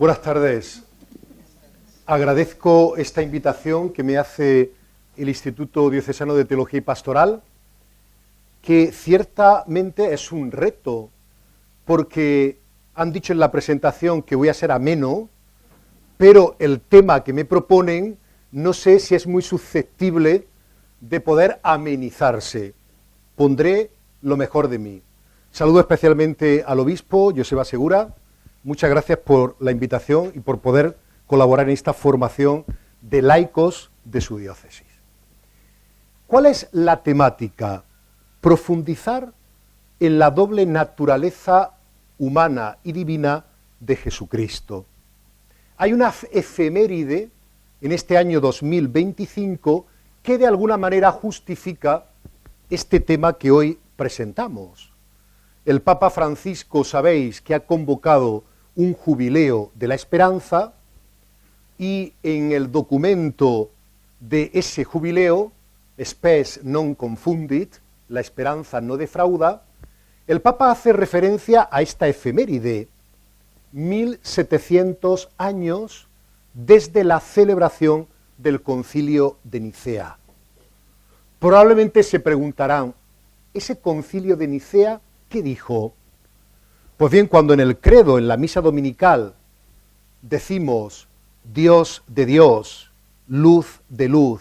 Buenas tardes. Agradezco esta invitación que me hace el Instituto Diocesano de Teología y Pastoral, que ciertamente es un reto, porque han dicho en la presentación que voy a ser ameno, pero el tema que me proponen no sé si es muy susceptible de poder amenizarse. Pondré lo mejor de mí. Saludo especialmente al obispo Joseba Segura. Muchas gracias por la invitación y por poder colaborar en esta formación de laicos de su diócesis. ¿Cuál es la temática? Profundizar en la doble naturaleza humana y divina de Jesucristo. Hay una efeméride en este año 2025 que de alguna manera justifica este tema que hoy presentamos. El Papa Francisco, sabéis, que ha convocado un jubileo de la esperanza, y en el documento de ese jubileo, Spes non confundit, la esperanza no defrauda, el Papa hace referencia a esta efeméride, 1700 años desde la celebración del Concilio de Nicea. Probablemente se preguntarán, ¿ese Concilio de Nicea qué dijo? Pues bien, cuando en el credo, en la misa dominical, decimos Dios de Dios, luz de luz,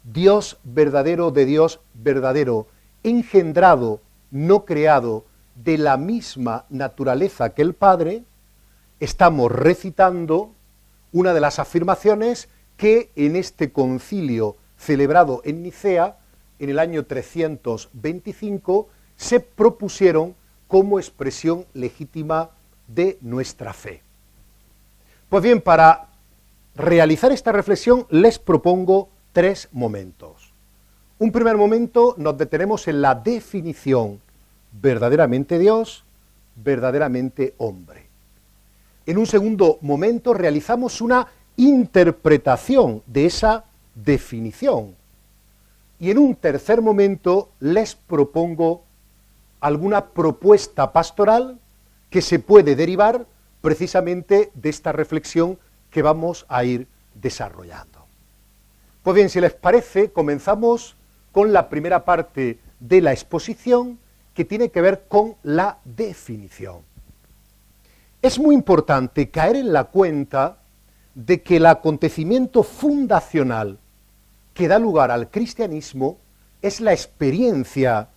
Dios verdadero de Dios verdadero, engendrado, no creado, de la misma naturaleza que el Padre, estamos recitando una de las afirmaciones que en este concilio celebrado en Nicea, en el año 325, se propusieron como expresión legítima de nuestra fe. Pues bien, para realizar esta reflexión les propongo tres momentos. Un primer momento nos detenemos en la definición verdaderamente Dios, verdaderamente hombre. En un segundo momento realizamos una interpretación de esa definición. Y en un tercer momento les propongo alguna propuesta pastoral que se puede derivar precisamente de esta reflexión que vamos a ir desarrollando. Pues bien, si les parece, comenzamos con la primera parte de la exposición, que tiene que ver con la definición. Es muy importante caer en la cuenta de que el acontecimiento fundacional que da lugar al cristianismo es la experiencia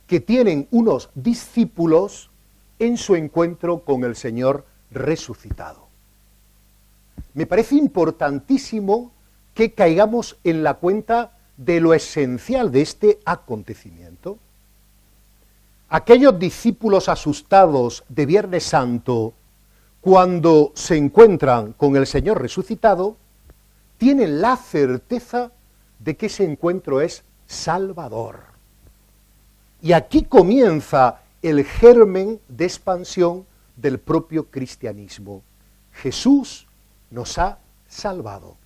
que tienen unos discípulos en su encuentro con el Señor resucitado. Me parece importantísimo que caigamos en la cuenta de lo esencial de este acontecimiento. Aquellos discípulos asustados de Viernes Santo, cuando se encuentran con el Señor resucitado, tienen la certeza de que ese encuentro es salvador. Y aquí comienza el germen de expansión del propio cristianismo. Jesús nos ha salvado.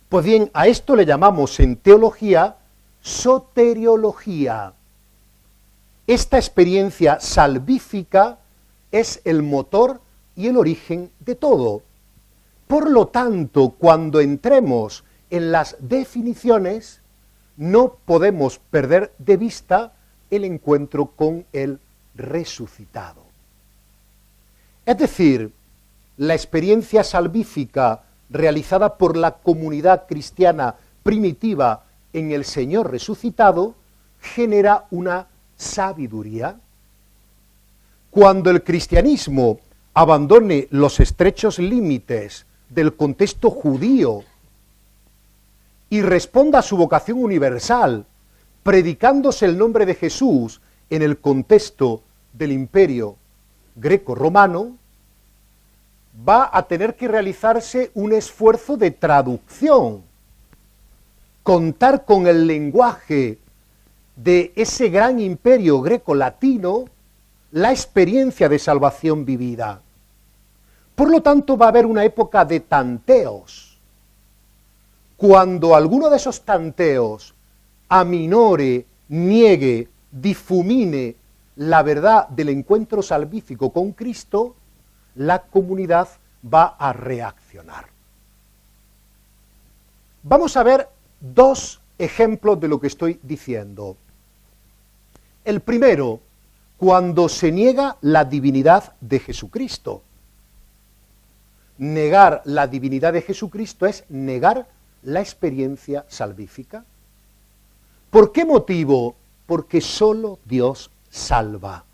Pues bien, a esto le llamamos en teología soteriología. Esta experiencia salvífica es el motor y el origen de todo. Por lo tanto, cuando entremos en las definiciones, no podemos perder de vista el encuentro con el resucitado. Es decir, la experiencia salvífica realizada por la comunidad cristiana primitiva en el Señor resucitado genera una sabiduría. Cuando el cristianismo abandone los estrechos límites del contexto judío y responda a su vocación universal, predicándose el nombre de Jesús en el contexto del imperio greco-romano, va a tener que realizarse un esfuerzo de traducción, contar con el lenguaje de ese gran imperio greco-latino, la experiencia de salvación vivida. Por lo tanto, va a haber una época de tanteos. Cuando alguno de esos tanteos aminore, niegue, difumine la verdad del encuentro salvífico con Cristo, la comunidad va a reaccionar. Vamos a ver dos ejemplos de lo que estoy diciendo. El primero, cuando se niega la divinidad de Jesucristo. Negar la divinidad de Jesucristo es negar la experiencia salvífica. ¿Por qué motivo? Porque solo Dios salva.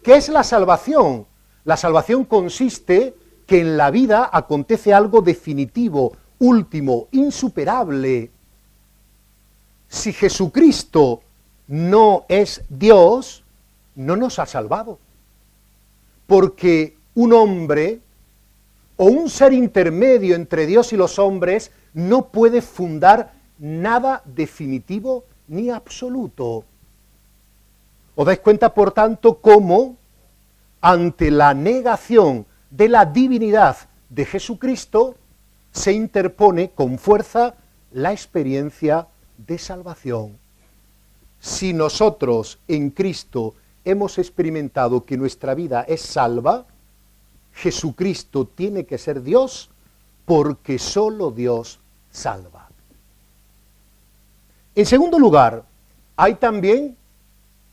¿Qué es la salvación? La salvación consiste que en la vida acontece algo definitivo, último, insuperable. Si Jesucristo no es Dios, no nos ha salvado. Porque un hombre o un ser intermedio entre Dios y los hombres no puede fundar nada definitivo ni absoluto. ¿Os dais cuenta, por tanto, cómo ante la negación de la divinidad de Jesucristo se interpone con fuerza la experiencia de salvación? Si nosotros en Cristo hemos experimentado que nuestra vida es salva, Jesucristo tiene que ser Dios porque solo Dios salva. En segundo lugar, hay también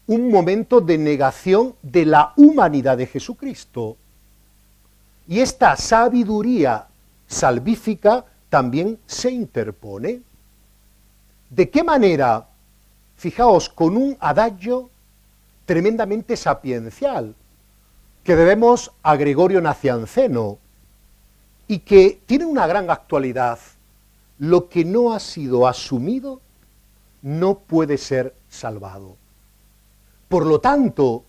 un momento de negación de la humanidad de Jesucristo. Y esta sabiduría salvífica también se interpone. ¿De qué manera? Fijaos, con un adagio tremendamente sapiencial que debemos a Gregorio Nacianceno y que tiene una gran actualidad. Lo que no ha sido asumido no puede ser salvado. Por lo tanto,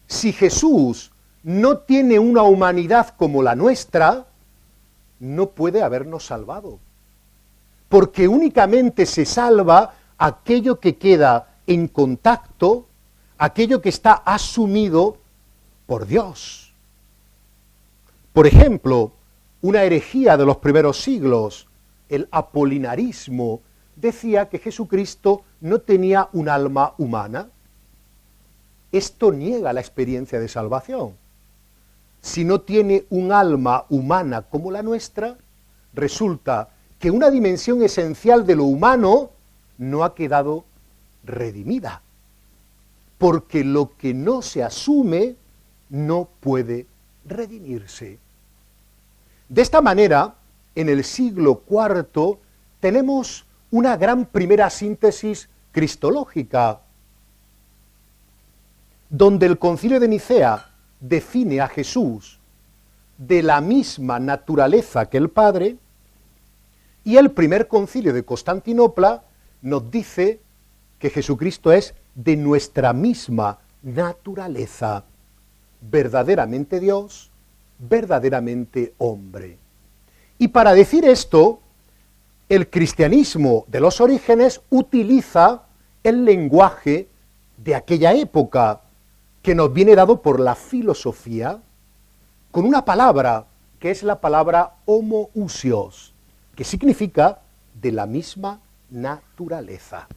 si Jesús no tiene una humanidad como la nuestra, no puede habernos salvado. Porque únicamente se salva aquello que queda en contacto, aquello que está asumido por Dios. Por ejemplo, una herejía de los primeros siglos, el apolinarismo, decía que Jesucristo no tenía un alma humana. Esto niega la experiencia de salvación. Si no tiene un alma humana como la nuestra, resulta que una dimensión esencial de lo humano no ha quedado redimida. Porque lo que no se asume no puede redimirse. De esta manera, en el siglo IV tenemos una gran primera síntesis cristológica, donde el Concilio de Nicea define a Jesús de la misma naturaleza que el Padre, y el primer Concilio de Constantinopla nos dice que Jesucristo es de nuestra misma naturaleza, verdaderamente Dios, verdaderamente hombre. Y para decir esto, el cristianismo de los orígenes utiliza el lenguaje de aquella época, que nos viene dado por la filosofía, con una palabra, que es la palabra homoousios, que significa de la misma naturaleza.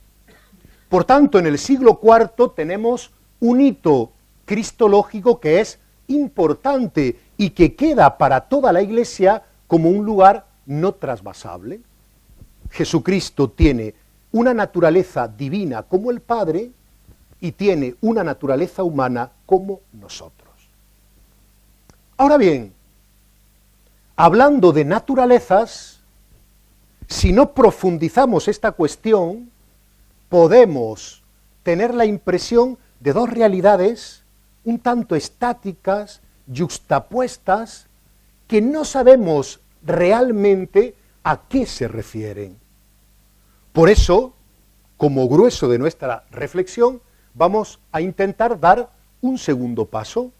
Por tanto, en el siglo IV tenemos un hito cristológico que es importante y que queda para toda la Iglesia como un lugar no trasvasable. Jesucristo tiene una naturaleza divina como el Padre y tiene una naturaleza humana como nosotros. Ahora bien, hablando de naturalezas, si no profundizamos esta cuestión, podemos tener la impresión de dos realidades un tanto estáticas, yuxtapuestas, que no sabemos realmente a qué se refieren. Por eso, como grueso de nuestra reflexión, vamos a intentar dar un segundo paso,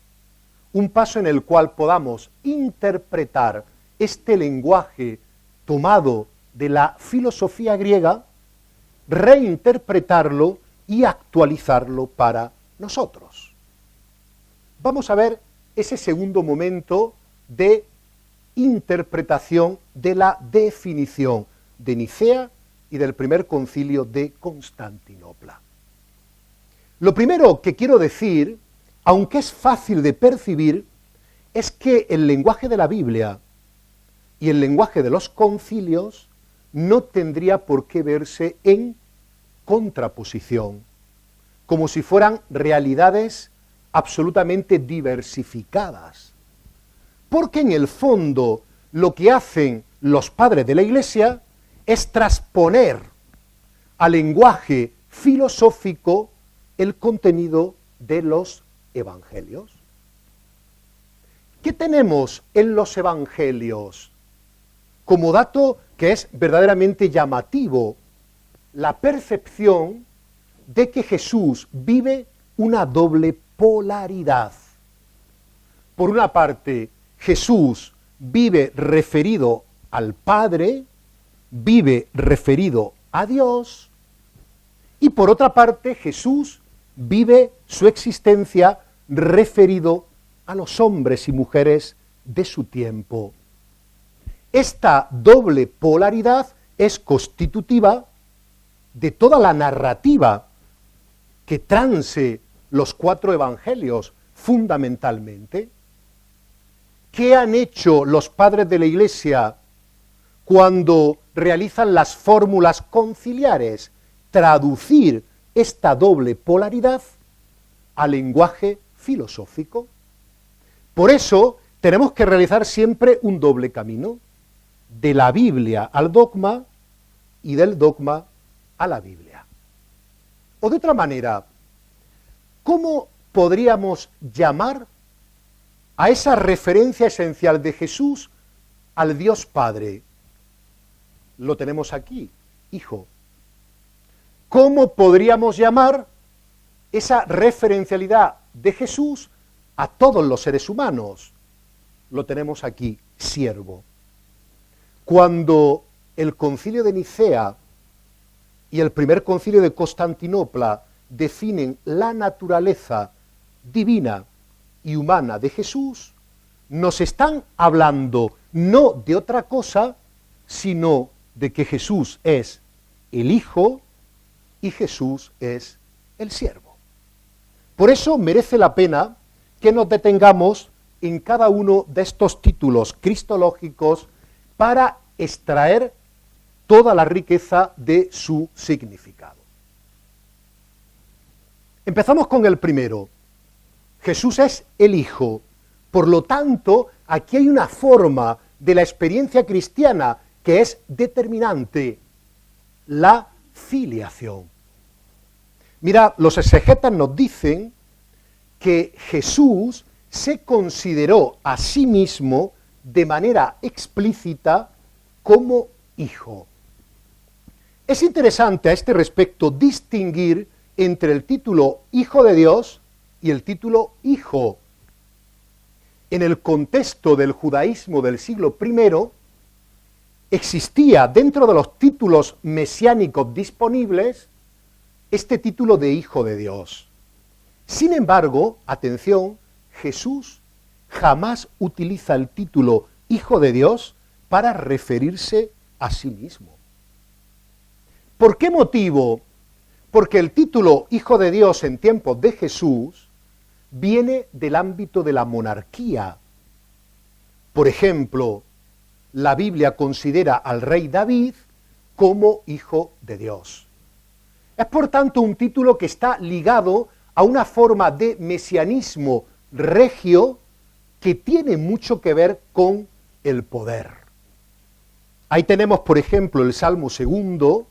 un paso en el cual podamos interpretar este lenguaje tomado de la filosofía griega, reinterpretarlo y actualizarlo para nosotros. Vamos a ver ese segundo momento de interpretación de la definición de Nicea y del primer concilio de Constantinopla. Lo primero que quiero decir, aunque es fácil de percibir, es que el lenguaje de la Biblia y el lenguaje de los concilios no tendría por qué verse en contraposición, como si fueran realidades absolutamente diversificadas. Porque en el fondo lo que hacen los padres de la Iglesia es trasponer al lenguaje filosófico el contenido de los evangelios. ¿Qué tenemos en los evangelios? Como dato que es verdaderamente llamativo, la percepción de que Jesús vive una doble polaridad. Por una parte, Jesús vive referido al Padre, vive referido a Dios, y por otra parte, Jesús vive su existencia referido a los hombres y mujeres de su tiempo. Esta doble polaridad es constitutiva de toda la narrativa que transe los 4 evangelios fundamentalmente. ¿Qué han hecho los padres de la Iglesia cuando realizan las fórmulas conciliares? Traducir esta doble polaridad al lenguaje filosófico. Por eso tenemos que realizar siempre un doble camino, de la Biblia al dogma y del dogma a la Biblia. O de otra manera, ¿cómo podríamos llamar a esa referencia esencial de Jesús al Dios Padre? Lo tenemos aquí, Hijo. ¿Cómo podríamos llamar esa referencialidad de Jesús a todos los seres humanos? Lo tenemos aquí, siervo. Cuando el concilio de Nicea y el primer concilio de Constantinopla definen la naturaleza divina y humana de Jesús, nos están hablando no de otra cosa, sino de que Jesús es el Hijo y Jesús es el siervo. Por eso merece la pena que nos detengamos en cada uno de estos títulos cristológicos para extraer toda la riqueza de su significado. Empezamos con el primero. Jesús es el Hijo. Por lo tanto, aquí hay una forma de la experiencia cristiana que es determinante, la filiación. Mira, los exegetas nos dicen que Jesús se consideró a sí mismo de manera explícita como Hijo. Es interesante a este respecto distinguir entre el título Hijo de Dios y el título Hijo. En el contexto del judaísmo del siglo I, existía dentro de los títulos mesiánicos disponibles este título de Hijo de Dios. Sin embargo, atención, Jesús jamás utiliza el título Hijo de Dios para referirse a sí mismo. ¿Por qué motivo? Porque el título Hijo de Dios en tiempos de Jesús viene del ámbito de la monarquía. Por ejemplo, la Biblia considera al rey David como Hijo de Dios. Es por tanto un título que está ligado a una forma de mesianismo regio que tiene mucho que ver con el poder. Ahí tenemos, por ejemplo, el Salmo 2,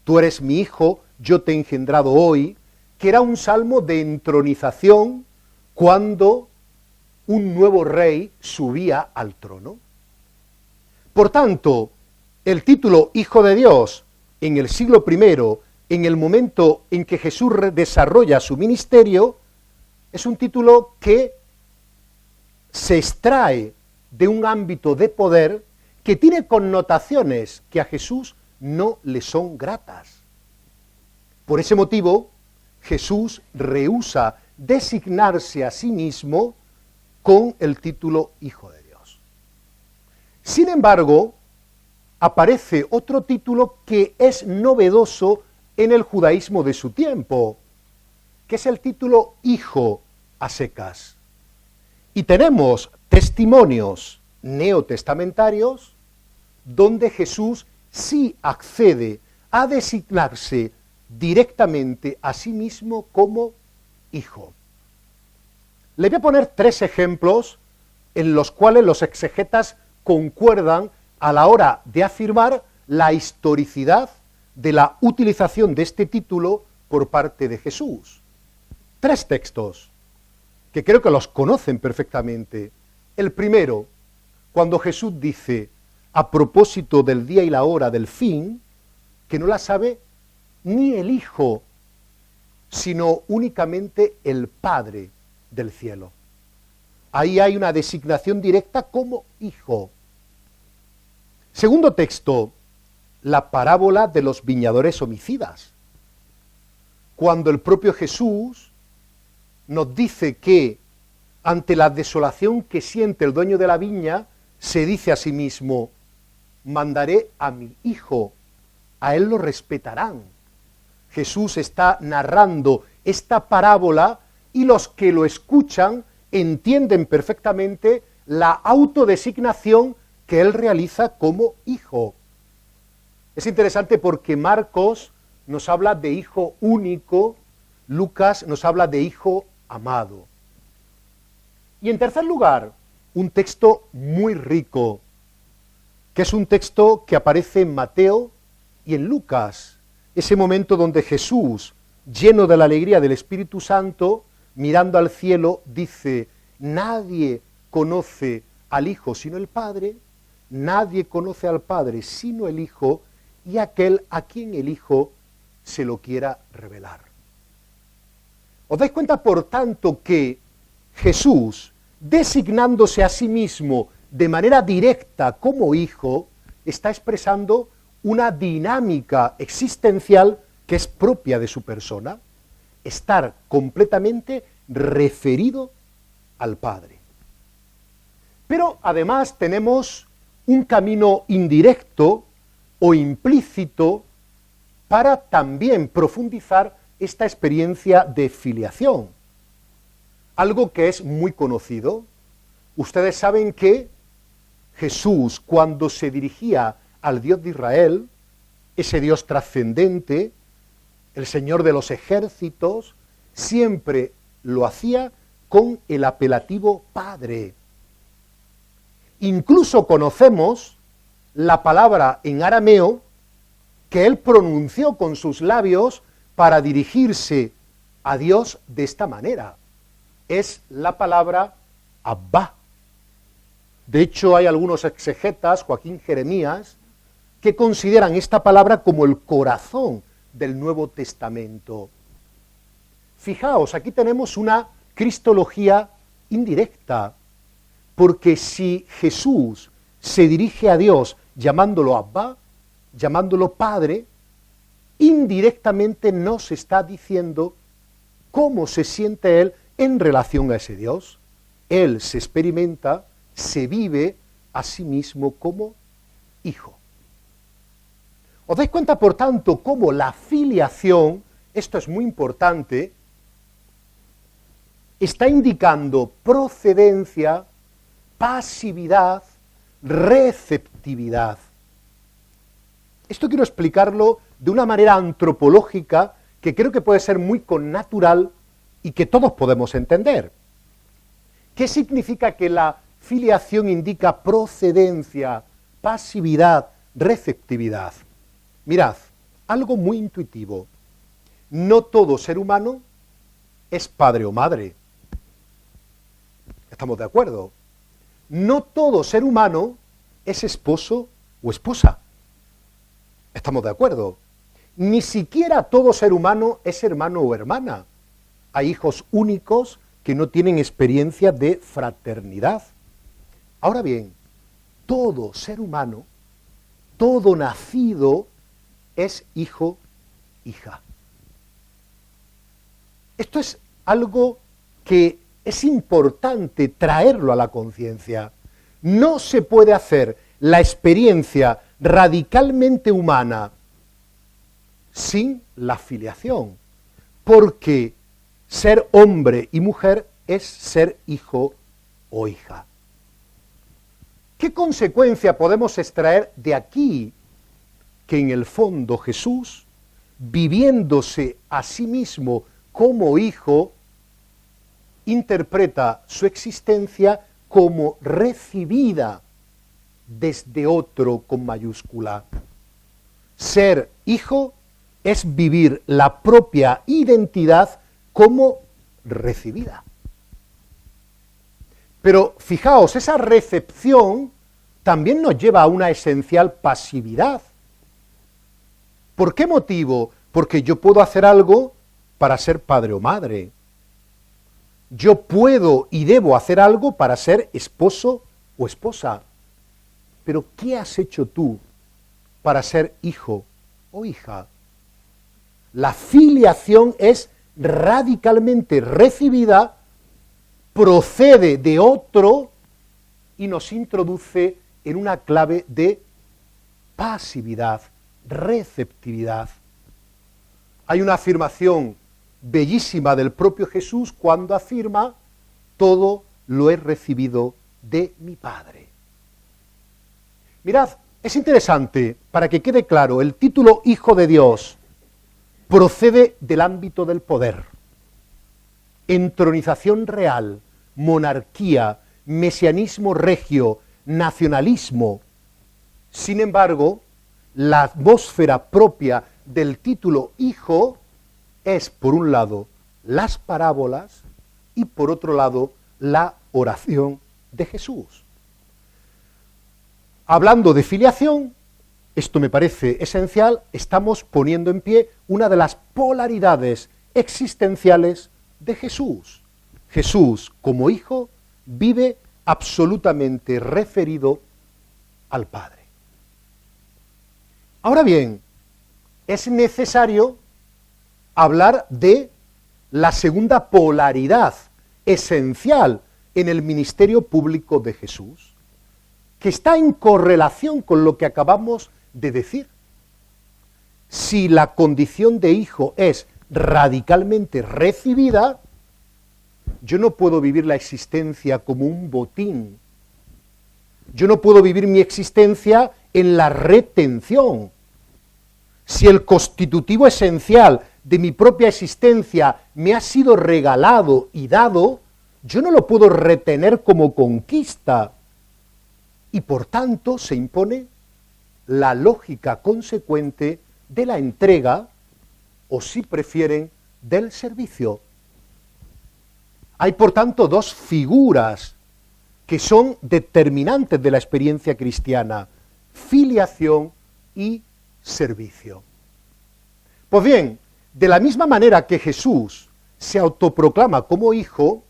tú eres mi hijo, yo te he engendrado hoy, que era un salmo de entronización cuando un nuevo rey subía al trono. Por tanto, el título Hijo de Dios en el siglo I, en el momento en que Jesús desarrolla su ministerio, es un título que se extrae de un ámbito de poder que tiene connotaciones que a Jesús no le son gratas. Por ese motivo, Jesús rehúsa designarse a sí mismo con el título Hijo de Dios. Sin embargo, aparece otro título que es novedoso en el judaísmo de su tiempo, que es el título Hijo a secas. Y tenemos testimonios neotestamentarios donde Jesús sí accede a designarse directamente a sí mismo como hijo. Le voy a poner 3 ejemplos en los cuales los exegetas concuerdan a la hora de afirmar la historicidad de la utilización de este título por parte de Jesús. 3 textos que creo que los conocen perfectamente. El primero, cuando Jesús dice, a propósito del día y la hora del fin, que no la sabe ni el Hijo, sino únicamente el Padre del cielo. Ahí hay una designación directa como hijo. Segundo texto, la parábola de los viñadores homicidas. Cuando el propio Jesús nos dice que ante la desolación que siente el dueño de la viña, se dice a sí mismo, mandaré a mi hijo, a él lo respetarán. Jesús está narrando esta parábola y los que lo escuchan entienden perfectamente la autodesignación que él realiza como hijo. Es interesante porque Marcos nos habla de hijo único, Lucas nos habla de hijo amado. Y en tercer lugar, un texto muy rico, que es un texto que aparece en Mateo y en Lucas, ese momento donde Jesús, lleno de la alegría del Espíritu Santo, mirando al cielo, dice, nadie conoce al Hijo sino el Padre, nadie conoce al Padre sino el Hijo, y aquel a quien el Hijo se lo quiera revelar. ¿Os dais cuenta, por tanto, que Jesús, designándose a sí mismo de manera directa como Hijo, está expresando una dinámica existencial que es propia de su persona? Estar completamente referido al Padre. Pero además tenemos un camino indirecto o implícito para también profundizar esta experiencia de filiación. Algo que es muy conocido. Ustedes saben que Jesús, cuando se dirigía al Dios de Israel, ese Dios trascendente, el Señor de los ejércitos, siempre lo hacía con el apelativo Padre. Incluso conocemos la palabra en arameo que él pronunció con sus labios para dirigirse a Dios de esta manera. Es la palabra Abba. De hecho, hay algunos exegetas, Joaquín Jeremías, que consideran esta palabra como el corazón del Nuevo Testamento. Fijaos, aquí tenemos una cristología indirecta, porque si Jesús se dirige a Dios llamándolo Abba, llamándolo Padre, indirectamente nos está diciendo cómo se siente él en relación a ese Dios. Él se experimenta, se vive a sí mismo como hijo. ¿Os dais cuenta, por tanto, cómo la filiación, esto es muy importante, está indicando procedencia, pasividad, receptividad? Esto quiero explicarlo de una manera antropológica que creo que puede ser muy connatural y que todos podemos entender. ¿Qué significa que la filiación indica procedencia, pasividad, receptividad? Mirad, algo muy intuitivo. No todo ser humano es padre o madre. ¿Estamos de acuerdo? No todo ser humano es esposo o esposa. ¿Estamos de acuerdo? Ni siquiera todo ser humano es hermano o hermana. Hay hijos únicos que no tienen experiencia de fraternidad. Ahora bien, todo ser humano, todo nacido, es hijo, hija. Esto es algo que es importante traerlo a la conciencia. No se puede hacer la experiencia radicalmente humana sin la filiación, porque ser hombre y mujer es ser hijo o hija. ¿Qué consecuencia podemos extraer de aquí? Que en el fondo Jesús, viviéndose a sí mismo como hijo, interpreta su existencia como recibida desde otro con mayúscula. Ser hijo es vivir la propia identidad como recibida. Pero fijaos, esa recepción también nos lleva a una esencial pasividad. ¿Por qué motivo? Porque yo puedo hacer algo para ser padre o madre. Yo puedo y debo hacer algo para ser esposo o esposa. Pero ¿qué has hecho tú para ser hijo o hija? La filiación es radicalmente recibida, procede de otro y nos introduce en una clave de pasividad, receptividad. Hay una afirmación bellísima del propio Jesús cuando afirma: todo lo he recibido de mi Padre. Mirad, es interesante, para que quede claro, el título Hijo de Dios procede del ámbito del poder. Entronización real, monarquía, mesianismo regio, nacionalismo. Sin embargo, la atmósfera propia del título Hijo es, por un lado, las parábolas y, por otro lado, la oración de Jesús. Hablando de filiación, esto me parece esencial, estamos poniendo en pie una de las polaridades existenciales de Jesús. Jesús, como hijo, vive absolutamente referido al Padre. Ahora bien, es necesario hablar de la segunda polaridad esencial en el ministerio público de Jesús, que está en correlación con lo que acabamos de decir. Si la condición de hijo es radicalmente recibida, yo no puedo vivir la existencia como un botín. Yo no puedo vivir mi existencia en la retención. Si el constitutivo esencial de mi propia existencia me ha sido regalado y dado, yo no lo puedo retener como conquista. Y por tanto se impone la lógica consecuente de la entrega, o si prefieren, del servicio. Hay por tanto dos figuras que son determinantes de la experiencia cristiana: filiación y servicio. Pues bien, de la misma manera que Jesús se autoproclama como hijo,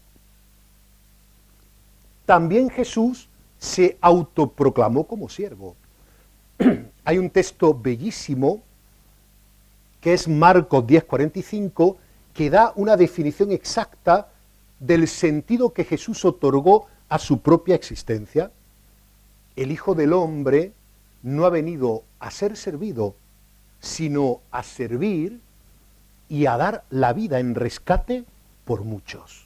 también Jesús se autoproclamó como siervo. Hay un texto bellísimo que es Marcos 10:45, que da una definición exacta del sentido que Jesús otorgó a su propia existencia. El Hijo del Hombre no ha venido a ser servido, sino a servir y a dar la vida en rescate por muchos.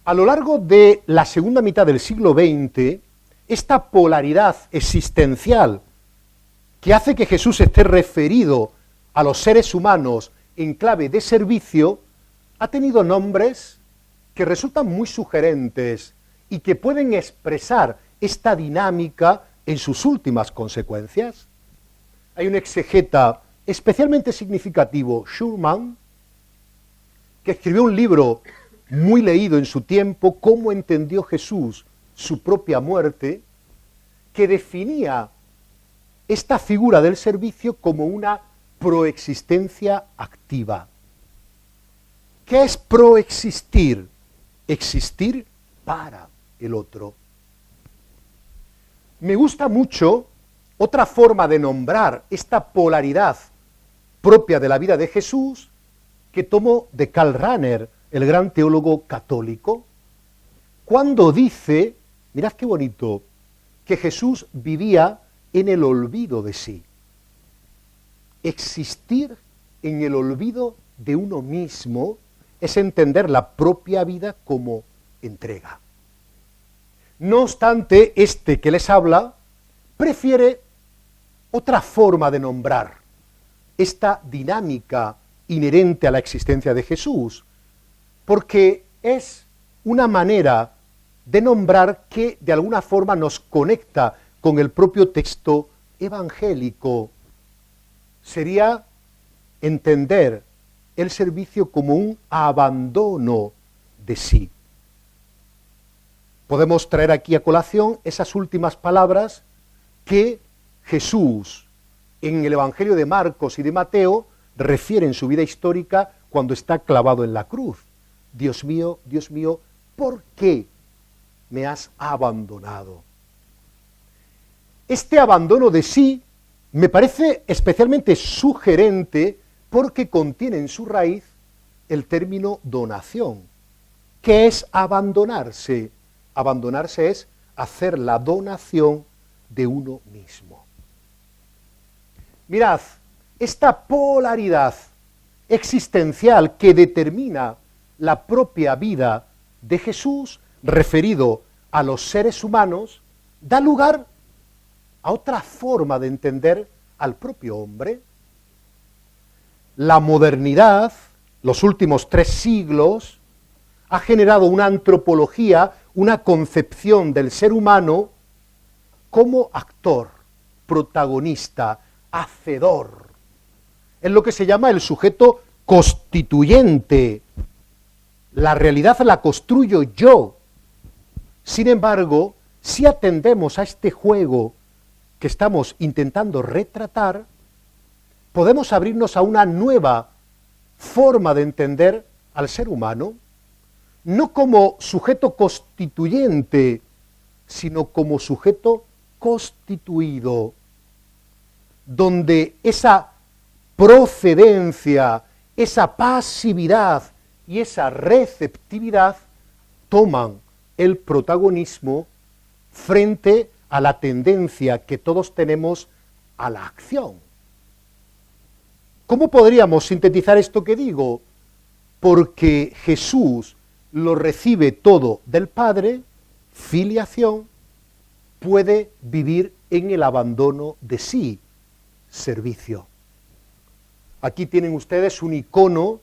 A lo largo de la segunda mitad del siglo XX, esta polaridad existencial que hace que Jesús esté referido a los seres humanos en clave de servicio, ha tenido nombres que resultan muy sugerentes y que pueden expresar esta dinámica en sus últimas consecuencias. Hay un exegeta especialmente significativo, Schurman, que escribió un libro muy leído en su tiempo, Cómo entendió Jesús su propia muerte, que definía esta figura del servicio como una proexistencia activa. ¿Qué es proexistir? Existir para el otro. Me gusta mucho otra forma de nombrar esta polaridad propia de la vida de Jesús que tomo de Karl Rahner, el gran teólogo católico, cuando dice, mirad qué bonito, que Jesús vivía en el olvido de sí. Existir en el olvido de uno mismo es entender la propia vida como entrega. No obstante, este que les habla prefiere otra forma de nombrar esta dinámica inherente a la existencia de Jesús, porque es una manera de nombrar que de alguna forma nos conecta con el propio texto evangélico. Sería entender el servicio como un abandono de sí. Podemos traer aquí a colación esas últimas palabras que Jesús en el Evangelio de Marcos y de Mateo refiere en su vida histórica cuando está clavado en la cruz. Dios mío, ¿por qué me has abandonado? Este abandono de sí me parece especialmente sugerente porque contiene en su raíz el término donación. ¿Qué es abandonarse? Abandonarse es hacer la donación de uno mismo. Mirad, esta polaridad existencial que determina la propia vida de Jesús, referido a los seres humanos, da lugar a otra forma de entender al propio hombre. La modernidad, los últimos 3 siglos, ha generado una antropología, una concepción del ser humano como actor, protagonista, hacedor. Es lo que se llama el sujeto constituyente. La realidad la construyo yo. Sin embargo, si atendemos a este juego que estamos intentando retratar, podemos abrirnos a una nueva forma de entender al ser humano, no como sujeto constituyente, sino como sujeto constituido, donde esa procedencia, esa pasividad y esa receptividad toman el protagonismo frente a la tendencia que todos tenemos a la acción. ¿Cómo podríamos sintetizar esto que digo? Porque Jesús lo recibe todo del Padre, filiación, puede vivir en el abandono de sí, servicio. Aquí tienen ustedes un icono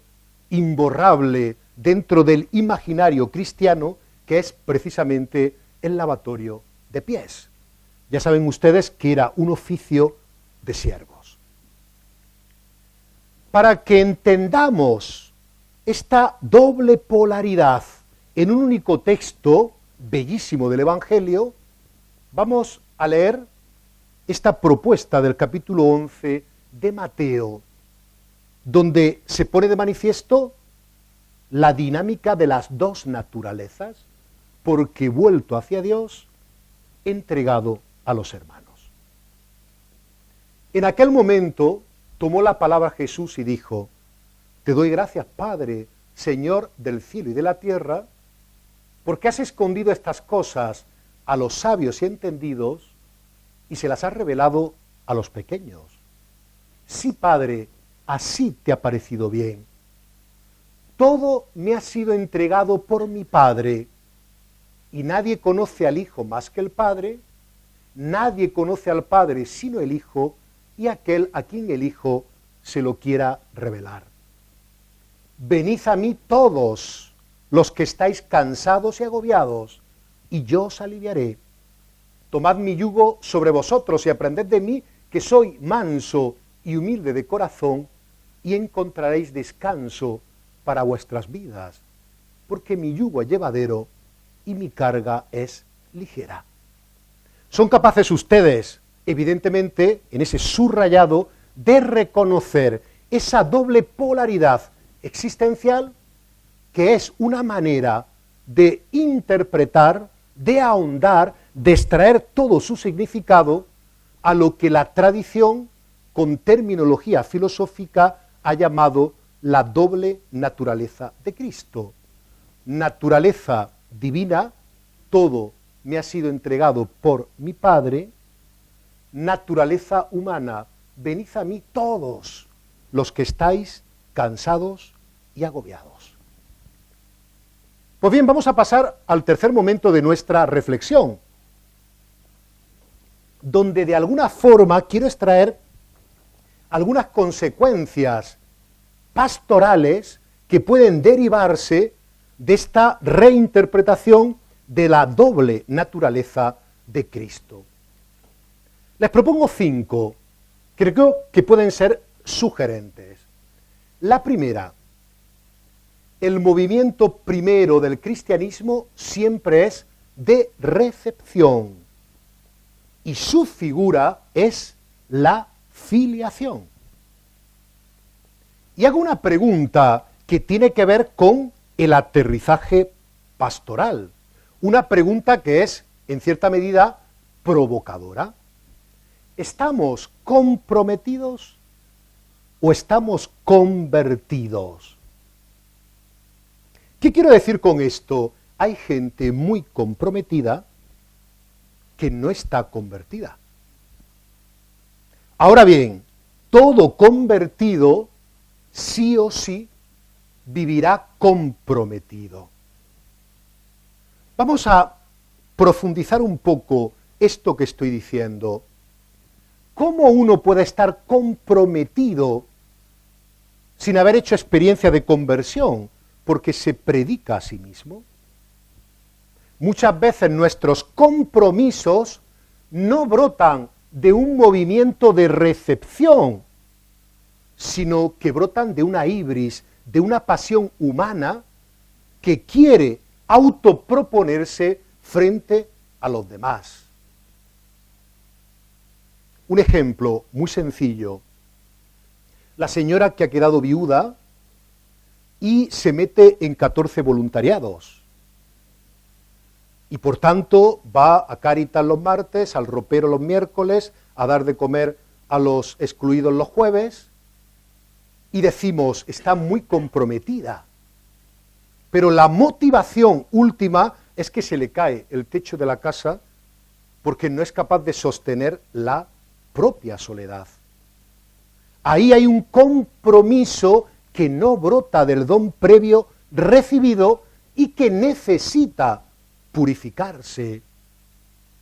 imborrable dentro del imaginario cristiano, que es precisamente el lavatorio de pies. Ya saben ustedes que era un oficio de siervos. Para que entendamos esta doble polaridad en un único texto bellísimo del Evangelio, vamos a leer esta propuesta del capítulo 11 de Mateo, donde se pone de manifiesto la dinámica de las dos naturalezas, porque vuelto hacia Dios, entregado a los hermanos. En aquel momento tomó la palabra Jesús y dijo: te doy gracias, Padre, Señor del cielo y de la tierra, porque has escondido estas cosas a los sabios y entendidos y se las has revelado a los pequeños. Sí, Padre, así te ha parecido bien. Todo me ha sido entregado por mi Padre, y nadie conoce al Hijo más que el Padre, nadie conoce al Padre sino el Hijo, y aquel a quien el Hijo se lo quiera revelar. Venid a mí todos los que estáis cansados y agobiados, y yo os aliviaré. Tomad mi yugo sobre vosotros y aprended de mí, que soy manso y humilde de corazón, y encontraréis descanso para vuestras vidas, porque mi yugo es llevadero y mi carga es ligera. Son capaces ustedes, evidentemente, en ese subrayado, de reconocer esa doble polaridad existencial, que es una manera de interpretar, de ahondar, de extraer todo su significado a lo que la tradición, con terminología filosófica, ha llamado la doble naturaleza de Cristo. Naturaleza divina, todo me ha sido entregado por mi Padre. Naturaleza humana, venid a mí todos los que estáis cansados y agobiados. Pues bien, vamos a pasar al tercer momento de nuestra reflexión, donde de alguna forma quiero extraer algunas consecuencias pastorales que pueden derivarse de esta reinterpretación de la doble naturaleza de Cristo. Les propongo 5, que creo que pueden ser sugerentes. La primera, el movimiento primero del cristianismo siempre es de recepción y su figura es la filiación. Y hago una pregunta que tiene que ver con el aterrizaje pastoral, una pregunta que es, en cierta medida, provocadora. ¿Estamos comprometidos o estamos convertidos? ¿Qué quiero decir con esto? Hay gente muy comprometida que no está convertida. Ahora bien, todo convertido sí o sí vivirá comprometido. Vamos a profundizar un poco esto que estoy diciendo. ¿Cómo uno puede estar comprometido sin haber hecho experiencia de conversión? Porque se predica a sí mismo. Muchas veces nuestros compromisos no brotan de un movimiento de recepción, sino que brotan de una ibris, de una pasión humana que quiere autoproponerse frente a los demás. Un ejemplo muy sencillo. La señora que ha quedado viuda y se mete en 14 voluntariados. Y por tanto va a Cáritas los martes, al ropero los miércoles, a dar de comer a los excluidos los jueves, y decimos, está muy comprometida. Pero la motivación última es que se le cae el techo de la casa porque no es capaz de sostener la propia soledad. Ahí hay un compromiso que no brota del don previo recibido y que necesita purificarse,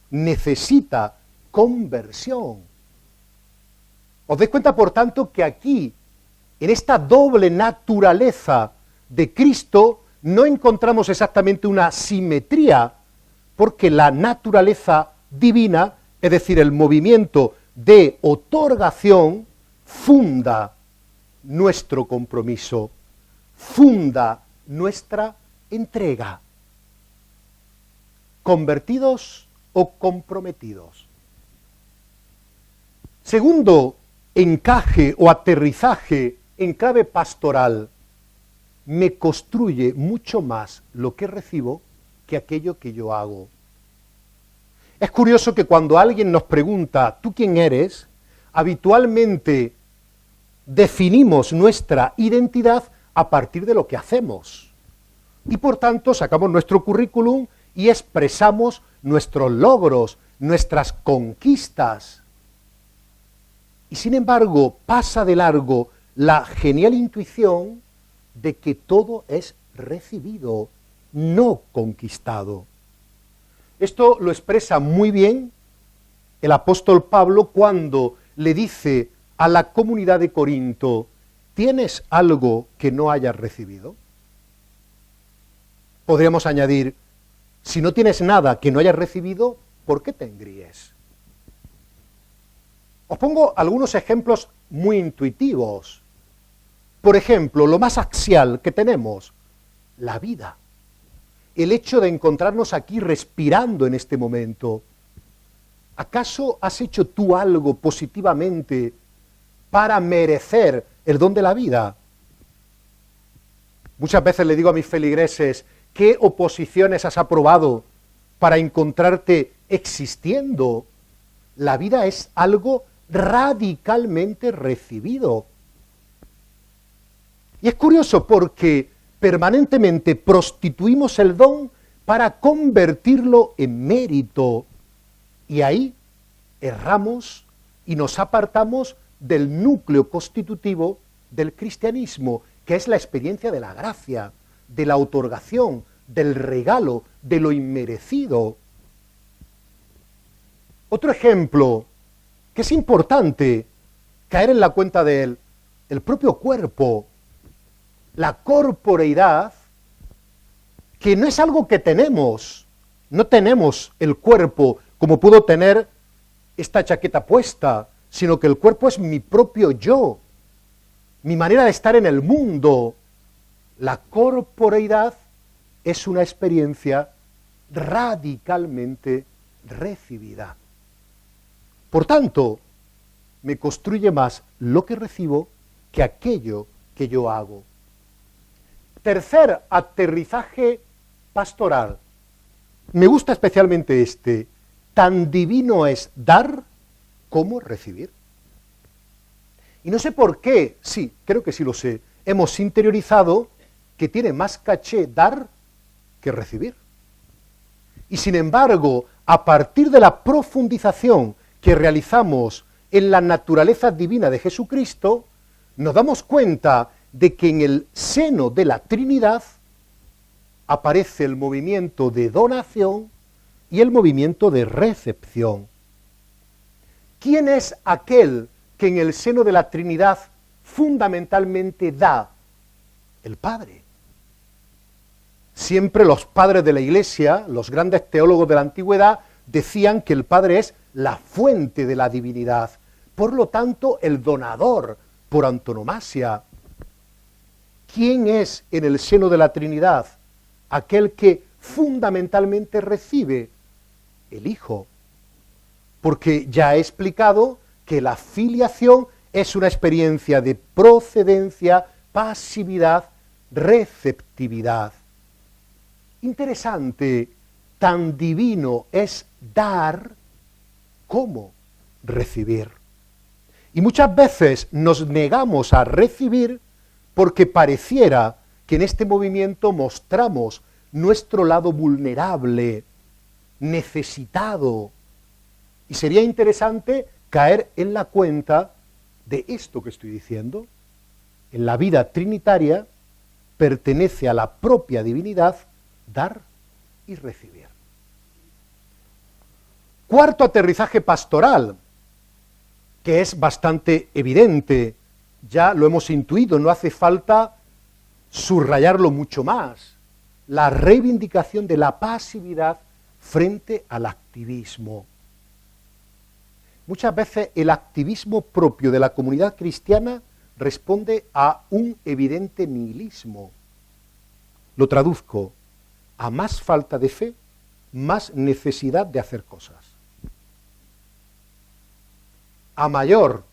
necesita conversión. Os dais cuenta, por tanto, que aquí, en esta doble naturaleza de Cristo, no encontramos exactamente una simetría, porque la naturaleza divina, es decir, el movimiento de otorgación, funda nuestro compromiso, funda nuestra entrega. ¿Convertidos o comprometidos? Segundo encaje o aterrizaje en clave pastoral, me construye mucho más lo que recibo que aquello que yo hago. Es curioso que cuando alguien nos pregunta, ¿tú quién eres?, habitualmente definimos nuestra identidad a partir de lo que hacemos. Y por tanto sacamos nuestro currículum y expresamos nuestros logros, nuestras conquistas. Y sin embargo pasa de largo la genial intuición de que todo es recibido, no conquistado. Esto lo expresa muy bien el apóstol Pablo cuando le dice a la comunidad de Corinto, ¿tienes algo que no hayas recibido? Podríamos añadir, si no tienes nada que no hayas recibido, ¿por qué te engríes? Os pongo algunos ejemplos muy intuitivos. Por ejemplo, lo más axial que tenemos, la vida. El hecho de encontrarnos aquí respirando en este momento. ¿Acaso has hecho tú algo positivamente para merecer el don de la vida? Muchas veces le digo a mis feligreses, ¿qué oposiciones has aprobado para encontrarte existiendo? La vida es algo radicalmente recibido. Y es curioso porque permanentemente prostituimos el don para convertirlo en mérito. Y ahí erramos y nos apartamos del núcleo constitutivo del cristianismo, que es la experiencia de la gracia, de la otorgación, del regalo, de lo inmerecido. Otro ejemplo que es importante caer en la cuenta de él, el propio cuerpo, la corporeidad, que no es algo que tenemos, no tenemos el cuerpo como puedo tener esta chaqueta puesta, sino que el cuerpo es mi propio yo, mi manera de estar en el mundo. La corporeidad es una experiencia radicalmente recibida. Por tanto, me construye más lo que recibo que aquello que yo hago. Tercer aterrizaje pastoral. Me gusta especialmente este. Tan divino es dar como recibir. Y no sé por qué, sí, creo que sí lo sé, hemos interiorizado que tiene más caché dar que recibir. Y sin embargo, a partir de la profundización que realizamos en la naturaleza divina de Jesucristo, nos damos cuenta de que en el seno de la Trinidad aparece el movimiento de donación y el movimiento de recepción. ¿Quién es aquel que en el seno de la Trinidad fundamentalmente da? El Padre. Siempre los padres de la Iglesia, los grandes teólogos de la antigüedad, decían que el Padre es la fuente de la divinidad, por lo tanto el donador por antonomasia. ¿Quién es en el seno de la Trinidad aquel que fundamentalmente recibe? El Hijo. Porque ya he explicado que la filiación es una experiencia de procedencia, pasividad, receptividad. Interesante, tan divino es dar como recibir. Y muchas veces nos negamos a recibir porque pareciera que en este movimiento mostramos nuestro lado vulnerable, necesitado. Y sería interesante caer en la cuenta de esto que estoy diciendo. En la vida trinitaria pertenece a la propia divinidad dar y recibir. Cuarto aterrizaje pastoral, que es bastante evidente, ya lo hemos intuido, no hace falta subrayarlo mucho más. La reivindicación de la pasividad frente al activismo. Muchas veces el activismo propio de la comunidad cristiana responde a un evidente nihilismo. Lo traduzco: a más falta de fe, más necesidad de hacer cosas. A mayor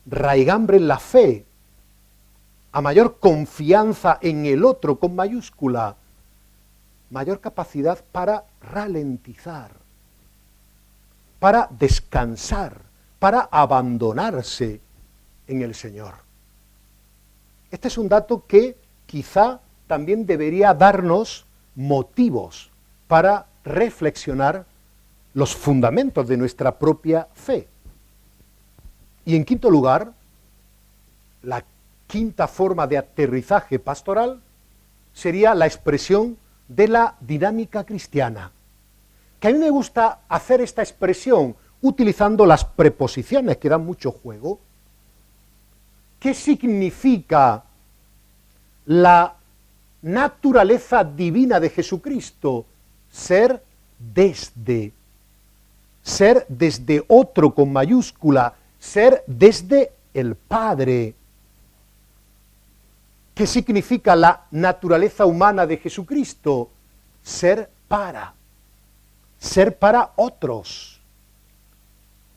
raigambre en la fe, a mayor confianza en el otro con mayúscula, mayor capacidad para ralentizar, para descansar, para abandonarse en el Señor. Este es un dato que quizá también debería darnos motivos para reflexionar los fundamentos de nuestra propia fe. Y en quinto lugar, la quinta forma de aterrizaje pastoral sería la expresión de la dinámica cristiana. Que a mí me gusta hacer esta expresión utilizando las preposiciones que dan mucho juego. ¿Qué significa la naturaleza divina de Jesucristo? Ser desde otro con mayúscula, ser desde el Padre. ¿Qué significa la naturaleza humana de Jesucristo? Ser para otros.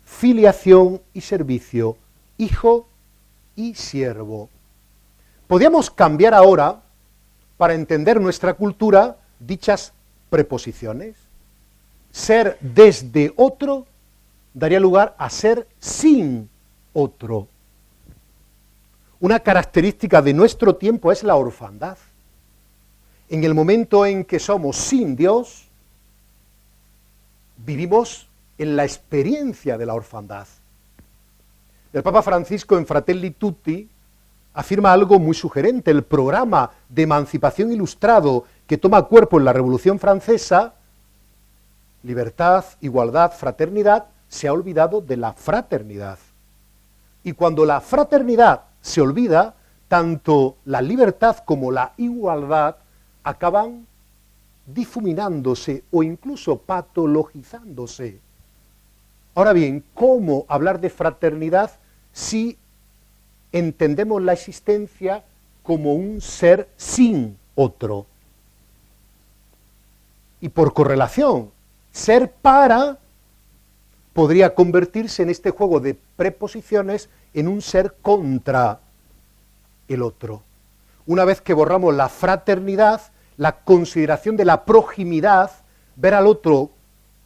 Filiación y servicio, hijo y siervo. Podríamos cambiar ahora, para entender nuestra cultura, dichas preposiciones. Ser desde otro daría lugar a ser sin otro. Una característica de nuestro tiempo es la orfandad. En el momento en que somos sin Dios, vivimos en la experiencia de la orfandad. El Papa Francisco en Fratelli Tutti afirma algo muy sugerente. El programa de emancipación ilustrado que toma cuerpo en la Revolución Francesa, libertad, igualdad, fraternidad, se ha olvidado de la fraternidad. Y cuando la fraternidad se olvida, tanto la libertad como la igualdad acaban difuminándose o incluso patologizándose. Ahora bien, ¿cómo hablar de fraternidad si entendemos la existencia como un ser sin otro? Y por correlación, ser para podría convertirse en este juego de preposiciones en un ser contra el otro. Una vez que borramos la fraternidad, la consideración de la proximidad, ver al otro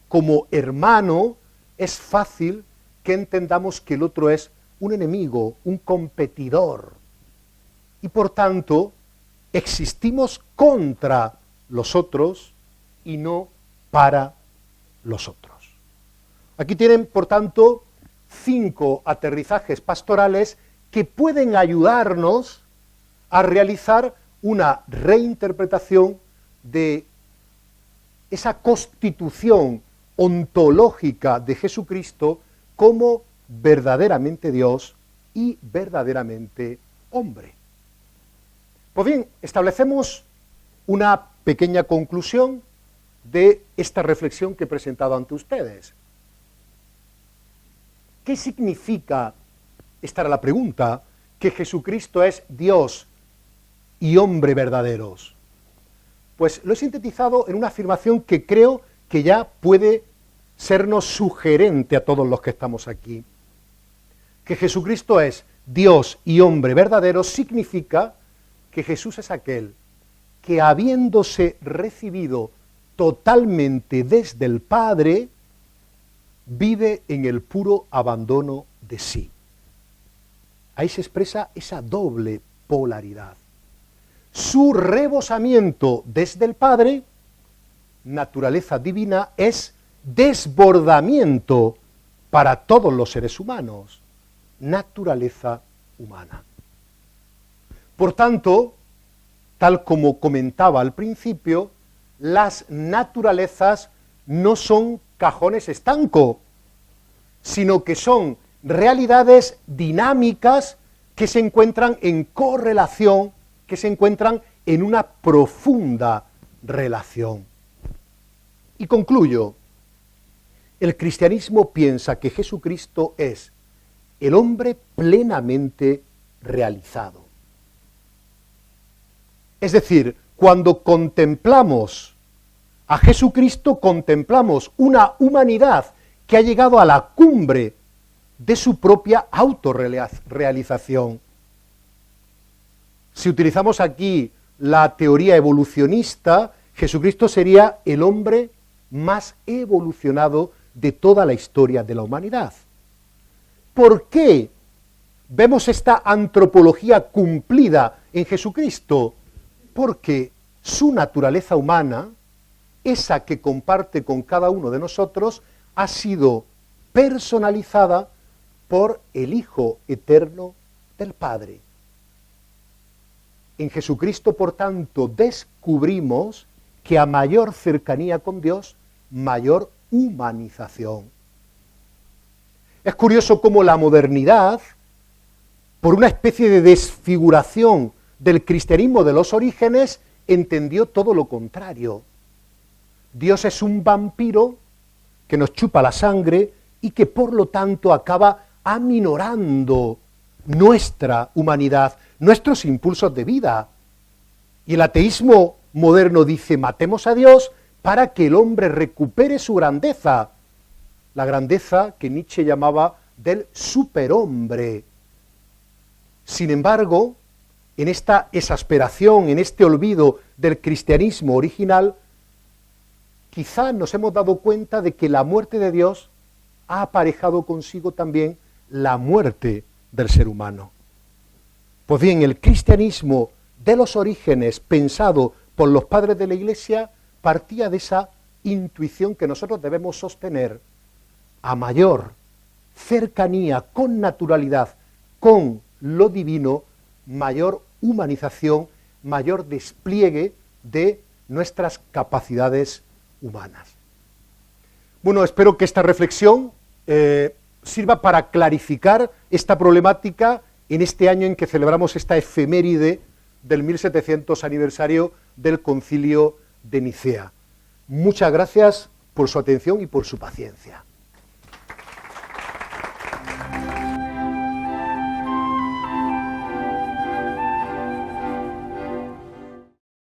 como hermano, es fácil que entendamos que el otro es un enemigo, un competidor. Y por tanto, existimos contra los otros y no para los otros. Aquí tienen, por tanto, 5 aterrizajes pastorales que pueden ayudarnos a realizar una reinterpretación de esa constitución ontológica de Jesucristo como verdaderamente Dios y verdaderamente hombre. Pues bien, establecemos una pequeña conclusión de esta reflexión que he presentado ante ustedes. ¿Qué significa, esta era la pregunta, que Jesucristo es Dios y hombre verdaderos? Pues lo he sintetizado en una afirmación que creo que ya puede sernos sugerente a todos los que estamos aquí. Que Jesucristo es Dios y hombre verdadero significa que Jesús es aquel que, habiéndose recibido totalmente desde el Padre, vive en el puro abandono de sí. Ahí se expresa esa doble polaridad. Su rebosamiento desde el Padre, naturaleza divina, es desbordamiento para todos los seres humanos, naturaleza humana. Por tanto, tal como comentaba al principio, las naturalezas no son cajones estancos, sino que son realidades dinámicas que se encuentran en correlación, que se encuentran en una profunda relación. Y concluyo, el cristianismo piensa que Jesucristo es el hombre plenamente realizado. Es decir, cuando contemplamos a Jesucristo, contemplamos una humanidad que ha llegado a la cumbre de su propia autorrealización. Si utilizamos aquí la teoría evolucionista, Jesucristo sería el hombre más evolucionado de toda la historia de la humanidad. ¿Por qué vemos esta antropología cumplida en Jesucristo? Porque su naturaleza humana, esa que comparte con cada uno de nosotros, ha sido personalizada por el Hijo eterno del Padre. En Jesucristo, por tanto, descubrimos que a mayor cercanía con Dios, mayor humanización. Es curioso cómo la modernidad, por una especie de desfiguración del cristianismo de los orígenes, entendió todo lo contrario. Dios es un vampiro que nos chupa la sangre y que por lo tanto acaba aminorando nuestra humanidad, nuestros impulsos de vida. Y el ateísmo moderno dice, matemos a Dios para que el hombre recupere su grandeza, la grandeza que Nietzsche llamaba del superhombre. Sin embargo, en esta exasperación, en este olvido del cristianismo original, quizá nos hemos dado cuenta de que la muerte de Dios ha aparejado consigo también la muerte del ser humano. Pues bien, el cristianismo de los orígenes, pensado por los padres de la Iglesia, partía de esa intuición que nosotros debemos sostener. A mayor cercanía, con naturalidad, con lo divino, mayor humanización, mayor despliegue de nuestras capacidades humanas. Bueno, espero que esta reflexión sirva para clarificar esta problemática en este año en que celebramos esta efeméride del 1700 aniversario del Concilio de Nicea. Muchas gracias por su atención y por su paciencia.